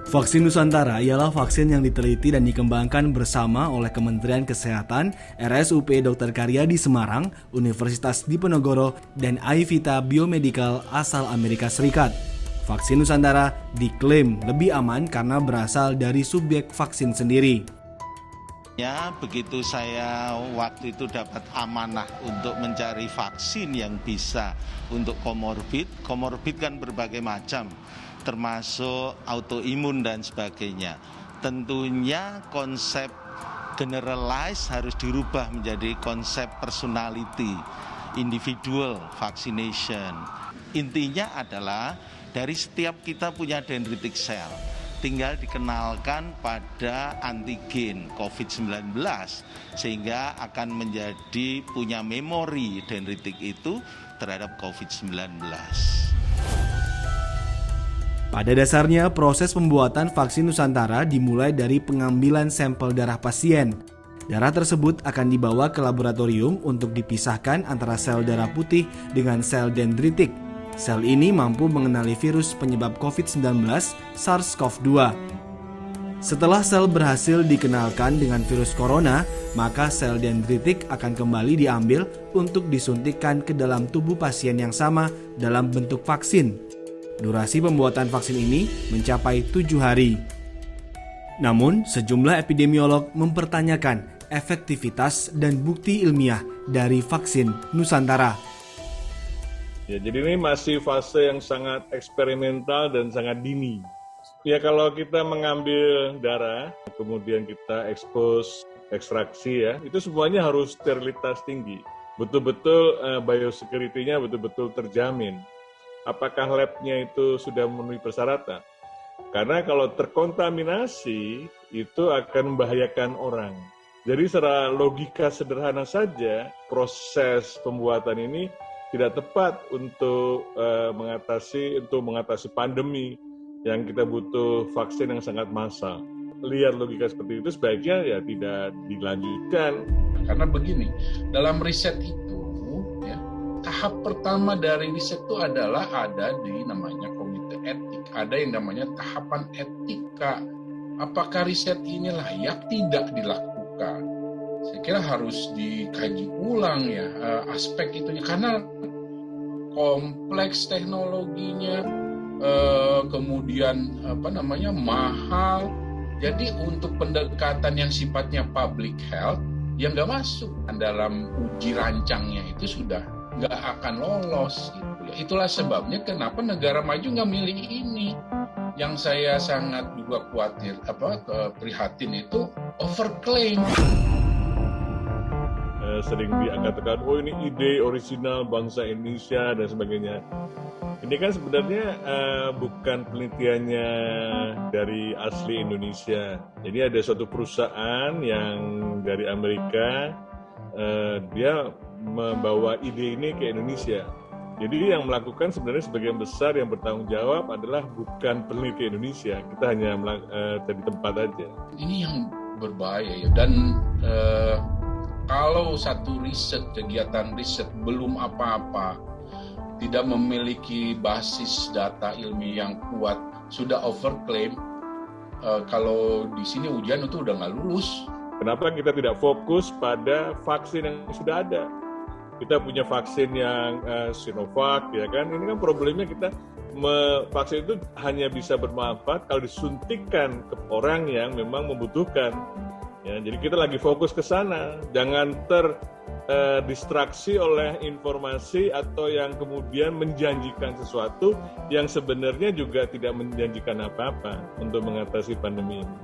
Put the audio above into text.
Vaksin Nusantara ialah vaksin yang diteliti dan dikembangkan bersama oleh Kementerian Kesehatan, RSUP Dr. Karyadi Semarang, Universitas Diponegoro, dan Aivita Biomedical asal Amerika Serikat. Vaksin Nusantara diklaim lebih aman karena berasal dari subjek vaksin sendiri. Ya, begitu saya waktu itu dapat amanah untuk mencari vaksin yang bisa untuk komorbid kan berbagai macam, termasuk autoimun dan sebagainya. Tentunya konsep generalize harus dirubah menjadi konsep personality, individual vaccination. Intinya adalah dari setiap kita punya dendritic cell. Tinggal dikenalkan pada antigen COVID-19 sehingga akan menjadi punya memori dendritik itu terhadap COVID-19. Pada dasarnya, proses pembuatan vaksin Nusantara dimulai dari pengambilan sampel darah pasien. Darah tersebut akan dibawa ke laboratorium untuk dipisahkan antara sel darah putih dengan sel dendritik. Sel ini mampu mengenali virus penyebab COVID-19 SARS-CoV-2. Setelah sel berhasil dikenalkan dengan virus corona, maka sel dendritik akan kembali diambil untuk disuntikkan ke dalam tubuh pasien yang sama dalam bentuk vaksin. Durasi pembuatan vaksin ini mencapai 7 hari. Namun, sejumlah epidemiolog mempertanyakan efektivitas dan bukti ilmiah dari vaksin Nusantara. Ya, jadi ini masih fase yang sangat eksperimental dan sangat dini. Ya, kalau kita mengambil darah, kemudian kita ekstraksi ya, itu semuanya harus sterilitas tinggi. Betul-betul biosecurity-nya betul-betul terjamin. Apakah lab-nya itu sudah memenuhi persyaratan? Karena kalau terkontaminasi, itu akan membahayakan orang. Jadi secara logika sederhana saja, proses pembuatan ini tidak tepat untuk mengatasi pandemi yang kita butuh vaksin yang sangat massal. Lihat logika seperti itu sebaiknya ya tidak dilanjutkan. Karena begini, dalam riset itu ya, tahap pertama dari riset itu adalah ada di namanya komite etik, ada yang namanya tahapan etika. Apakah riset ini layak tidak dilakukan? Saya kira harus dikaji ulang ya aspek itunya, karena kompleks teknologinya, kemudian mahal. Jadi untuk pendekatan yang sifatnya public health yang nggak masuk dalam uji rancangnya itu sudah nggak akan lolos gitu ya. Itulah sebabnya kenapa negara maju nggak milih ini. Yang saya sangat juga khawatir prihatin itu overclaim. Sering diangkat-angkat, oh ini ide orisinal bangsa Indonesia dan sebagainya. Ini kan sebenarnya bukan penelitiannya dari asli Indonesia. Jadi ada suatu perusahaan yang dari Amerika, dia membawa ide ini ke Indonesia. Jadi yang melakukan sebenarnya sebagian besar yang bertanggung jawab adalah bukan peneliti Indonesia. Kita hanya jadi tempat aja. Ini yang berbahaya ya. Dan kalau satu kegiatan riset belum apa-apa, tidak memiliki basis data ilmiah yang kuat, sudah overclaim, kalau di sini ujian itu udah nggak lulus. Kenapa kita tidak fokus pada vaksin yang sudah ada? Kita punya vaksin yang Sinovac, ya kan? Ini kan problemnya kita vaksin itu hanya bisa bermanfaat kalau disuntikkan ke orang yang memang membutuhkan. Ya, jadi kita lagi fokus ke sana, jangan terdistraksi oleh informasi atau yang kemudian menjanjikan sesuatu yang sebenarnya juga tidak menjanjikan apa-apa untuk mengatasi pandemi ini.